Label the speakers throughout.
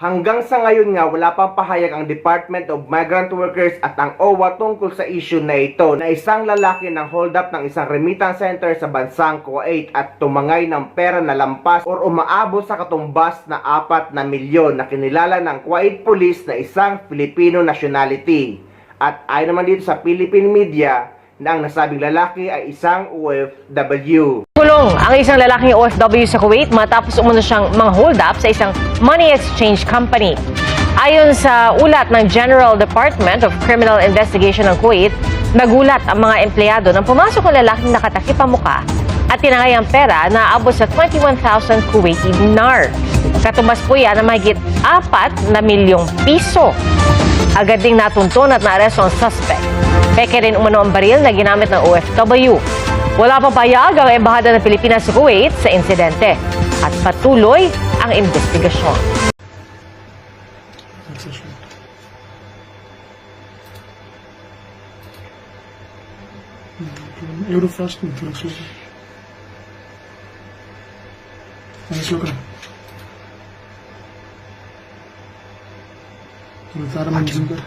Speaker 1: Hanggang sa ngayon nga wala pang pahayag ang Department of Migrant Workers at ang OWA tungkol sa issue na ito na isang lalaki ng hold up ng isang remittance center sa bansang Kuwait at tumangay ng pera na lampas or umaabot sa katumbas na 4 na milyon na kinilala ng Kuwait Police na isang Filipino nationality. At ayon naman dito sa Philippine media na ang nasabing lalaki ay isang OFW.
Speaker 2: Kulong ang isang lalaking OFW sa Kuwait matapos umano siyang hold up sa isang money exchange company. Ayon sa ulat ng General Department of Criminal Investigation ng Kuwait, nagulat ang mga empleyado nang pumasok ang lalaking nakatakip ang muka at tinangay ang pera na aabot sa 21,000 Kuwaiti dinar. Katumbas po yan na mahigit 4 na milyong piso. Agad ding natunton at naaresto ang suspect. Peke rin umano ang baril na ginamit ng OFW. Wala pang payag ang Embahada ng Pilipinas sa Kuwait sa insidente at patuloy ang investigasyon.
Speaker 3: Eurofrost में थोड़ा slow slow कर सारा मैं जूम कर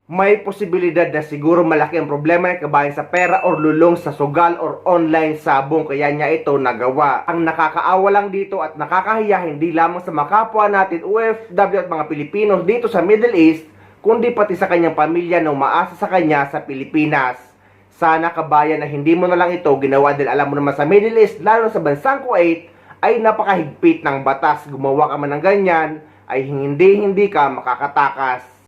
Speaker 1: May posibilidad na siguro malaki ang problema ng kabayan sa pera or lulong sa sugal or online sabong kaya niya ito nagawa. Ang nakakaawa lang dito at nakakahiya hindi lamang sa makapwa natin OFW at mga Pilipino dito sa Middle East, kundi pati sa kanyang pamilya na umaasa sa kanya sa Pilipinas. Sana kabayan na hindi mo na lang ito ginawa dahil alam mo naman sa Middle East, lalo sa bansang Kuwait, ay napakahigpit ng batas. Gumawa ka man ng ganyan, ay hindi ka makakatakas.